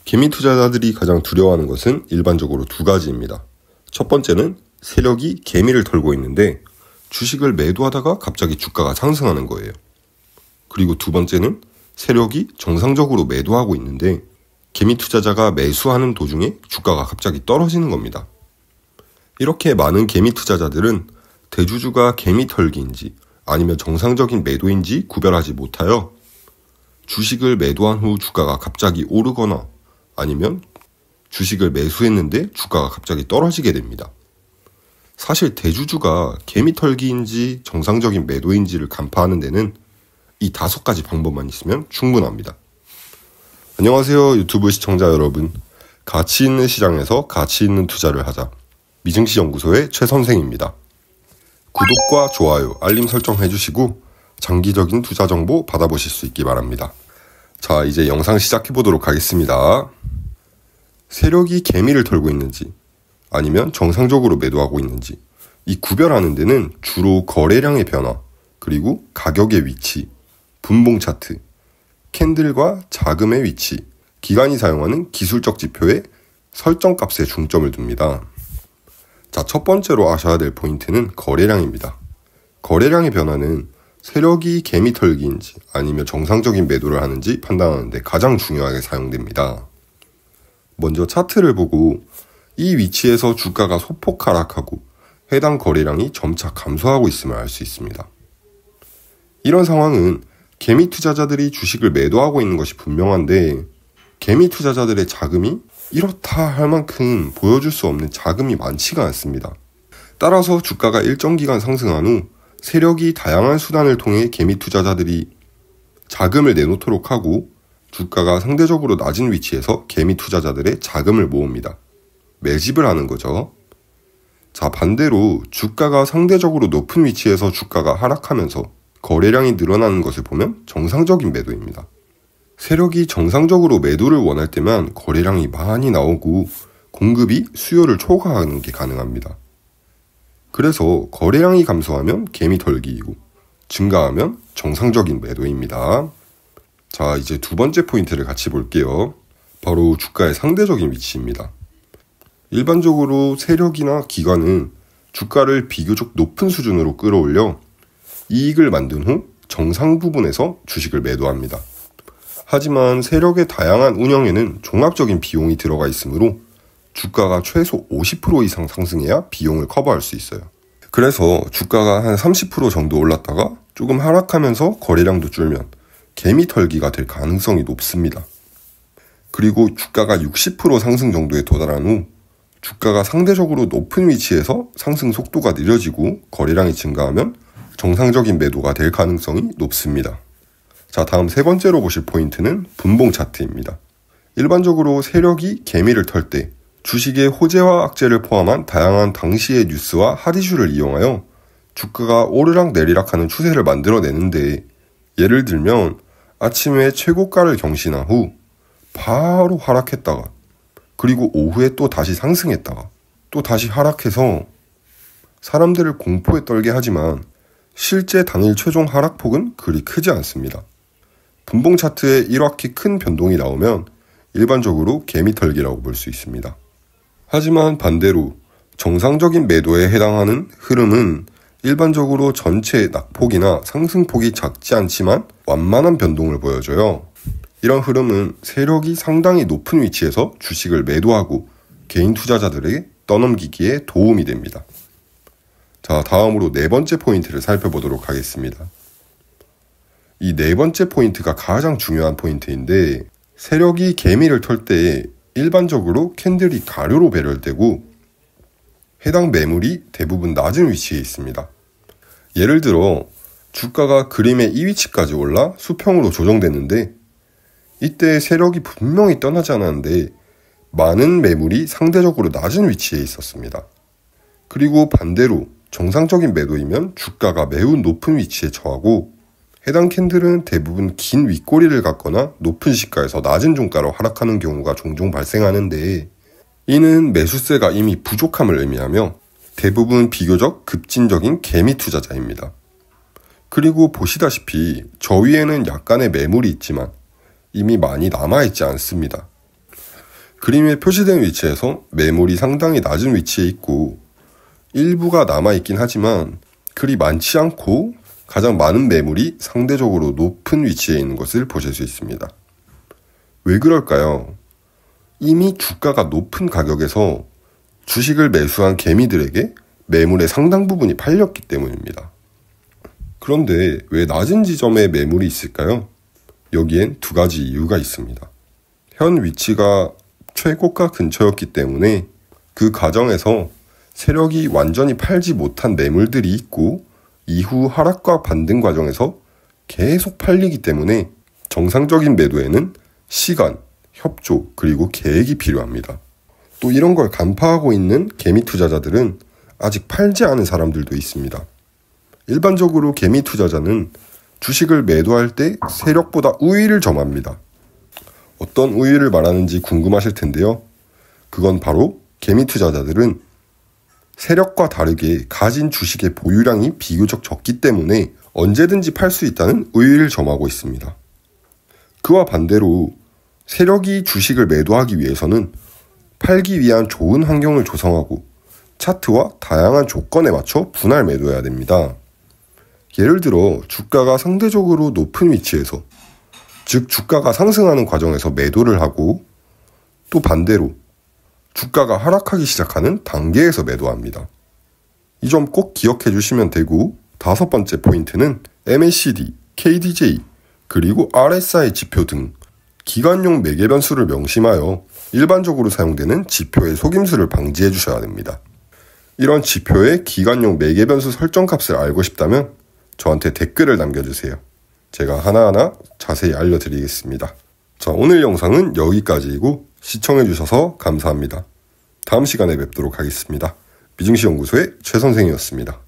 개미 투자자들이 가장 두려워하는 것은 일반적으로 두 가지입니다. 첫 번째는 세력이 개미를 털고 있는데 주식을 매도하다가 갑자기 주가가 상승하는 거예요. 그리고 두 번째는 세력이 정상적으로 매도하고 있는데 개미 투자자가 매수하는 도중에 주가가 갑자기 떨어지는 겁니다. 이렇게 많은 개미 투자자들은 대주주가 개미 털기인지 아니면 정상적인 매도인지 구별하지 못하여 주식을 매도한 후 주가가 갑자기 오르거나 아니면 주식을 매수했는데 주가가 갑자기 떨어지게 됩니다. 사실 대주주가 개미 털기인지 정상적인 매도인지를 간파하는 데는 이 5가지 방법만 있으면 충분합니다. 안녕하세요 유튜브 시청자 여러분. 가치 있는 시장에서 가치 있는 투자를 하자. 미증시 연구소의 최 선생입니다. 구독과 좋아요, 알림 설정 해주시고 장기적인 투자 정보 받아보실 수 있기 바랍니다. 자, 이제 영상 시작해 보도록 하겠습니다. 세력이 개미를 털고 있는지 아니면 정상적으로 매도하고 있는지 이 구별하는 데는 주로 거래량의 변화, 그리고 가격의 위치, 분봉 차트, 캔들과 자금의 위치, 기관이 사용하는 기술적 지표의 설정 값에 중점을 둡니다. 자, 첫 번째로 아셔야 될 포인트는 거래량입니다. 거래량의 변화는 세력이 개미 털기인지 아니면 정상적인 매도를 하는지 판단하는 데 가장 중요하게 사용됩니다. 먼저 차트를 보고 이 위치에서 주가가 소폭 하락하고 해당 거래량이 점차 감소하고 있음을 알 수 있습니다. 이런 상황은 개미 투자자들이 주식을 매도하고 있는 것이 분명한데 개미 투자자들의 자금이 이렇다 할 만큼 보여줄 수 없는 자금이 많지가 않습니다. 따라서 주가가 일정 기간 상승한 후 세력이 다양한 수단을 통해 개미 투자자들이 자금을 내놓도록 하고 주가가 상대적으로 낮은 위치에서 개미 투자자들의 자금을 모읍니다. 매집을 하는 거죠. 자, 반대로 주가가 상대적으로 높은 위치에서 주가가 하락하면서 거래량이 늘어나는 것을 보면 정상적인 매도입니다. 세력이 정상적으로 매도를 원할 때만 거래량이 많이 나오고 공급이 수요를 초과하는 게 가능합니다. 그래서 거래량이 감소하면 개미 털기이고 증가하면 정상적인 매도입니다. 자, 이제 두 번째 포인트를 같이 볼게요. 바로 주가의 상대적인 위치입니다. 일반적으로 세력이나 기관은 주가를 비교적 높은 수준으로 끌어올려 이익을 만든 후 정상 부분에서 주식을 매도합니다. 하지만 세력의 다양한 운영에는 종합적인 비용이 들어가 있으므로 주가가 최소 50% 이상 상승해야 비용을 커버할 수 있어요. 그래서 주가가 한 30% 정도 올랐다가 조금 하락하면서 거래량도 줄면 개미 털기가 될 가능성이 높습니다. 그리고 주가가 60% 상승 정도에 도달한 후 주가가 상대적으로 높은 위치에서 상승 속도가 느려지고 거래량이 증가하면 정상적인 매도가 될 가능성이 높습니다. 자, 다음 세 번째로 보실 포인트는 분봉 차트입니다. 일반적으로 세력이 개미를 털 때 주식의 호재와 악재를 포함한 다양한 당시의 뉴스와 핫이슈를 이용하여 주가가 오르락 내리락하는 추세를 만들어내는데, 예를 들면 아침에 최고가를 경신한 후 바로 하락했다가 그리고 오후에 또 다시 상승했다가 또 다시 하락해서 사람들을 공포에 떨게 하지만 실제 당일 최종 하락폭은 그리 크지 않습니다. 분봉 차트에 이렇게 큰 변동이 나오면 일반적으로 개미 털기라고 볼 수 있습니다. 하지만 반대로 정상적인 매도에 해당하는 흐름은 일반적으로 전체 낙폭이나 상승폭이 작지 않지만 완만한 변동을 보여줘요. 이런 흐름은 세력이 상당히 높은 위치에서 주식을 매도하고 개인 투자자들에게 떠넘기기에 도움이 됩니다. 자, 다음으로 네 번째 포인트를 살펴보도록 하겠습니다. 이 네 번째 포인트가 가장 중요한 포인트인데, 세력이 개미를 털 때 일반적으로 캔들이 가로로 배열되고 해당 매물이 대부분 낮은 위치에 있습니다. 예를 들어 주가가 그림의 이 위치까지 올라 수평으로 조정됐는데 이때 세력이 분명히 떠나지 않았는데 많은 매물이 상대적으로 낮은 위치에 있었습니다. 그리고 반대로 정상적인 매도이면 주가가 매우 높은 위치에 처하고 해당 캔들은 대부분 긴 윗꼬리를 갖거나 높은 시가에서 낮은 종가로 하락하는 경우가 종종 발생하는데, 이는 매수세가 이미 부족함을 의미하며 대부분 비교적 급진적인 개미 투자자입니다. 그리고 보시다시피 저 위에는 약간의 매물이 있지만 이미 많이 남아있지 않습니다. 그림에 표시된 위치에서 매물이 상당히 낮은 위치에 있고 일부가 남아있긴 하지만 그리 많지 않고 가장 많은 매물이 상대적으로 높은 위치에 있는 것을 보실 수 있습니다. 왜 그럴까요? 이미 주가가 높은 가격에서 주식을 매수한 개미들에게 매물의 상당 부분이 팔렸기 때문입니다. 그런데 왜 낮은 지점에 매물이 있을까요? 여기엔 두 가지 이유가 있습니다. 현 위치가 최고가 근처였기 때문에 그 과정에서 세력이 완전히 팔지 못한 매물들이 있고 이후 하락과 반등 과정에서 계속 팔리기 때문에 정상적인 매도에는 시간, 협조, 그리고 계획이 필요합니다. 또 이런 걸 간파하고 있는 개미 투자자들은 아직 팔지 않은 사람들도 있습니다. 일반적으로 개미 투자자는 주식을 매도할 때 세력보다 우위를 점합니다. 어떤 우위를 말하는지 궁금하실 텐데요. 그건 바로 개미 투자자들은 세력과 다르게 가진 주식의 보유량이 비교적 적기 때문에 언제든지 팔 수 있다는 우위를 점하고 있습니다. 그와 반대로 세력이 주식을 매도하기 위해서는 팔기 위한 좋은 환경을 조성하고 차트와 다양한 조건에 맞춰 분할 매도해야 됩니다. 예를 들어 주가가 상대적으로 높은 위치에서, 즉 주가가 상승하는 과정에서 매도를 하고 또 반대로 주가가 하락하기 시작하는 단계에서 매도합니다. 이 점 꼭 기억해 주시면 되고, 다섯 번째 포인트는 MACD, KDJ, 그리고 RSI 지표 등 기관용 매개 변수를 명심하여 일반적으로 사용되는 지표의 속임수를 방지해 주셔야 됩니다. 이런 지표의 기관용 매개 변수 설정 값을 알고 싶다면 저한테 댓글을 남겨주세요. 제가 하나하나 자세히 알려드리겠습니다. 자, 오늘 영상은 여기까지이고 시청해주셔서 감사합니다. 다음 시간에 뵙도록 하겠습니다. 미증시 연구소의 최 선생이었습니다.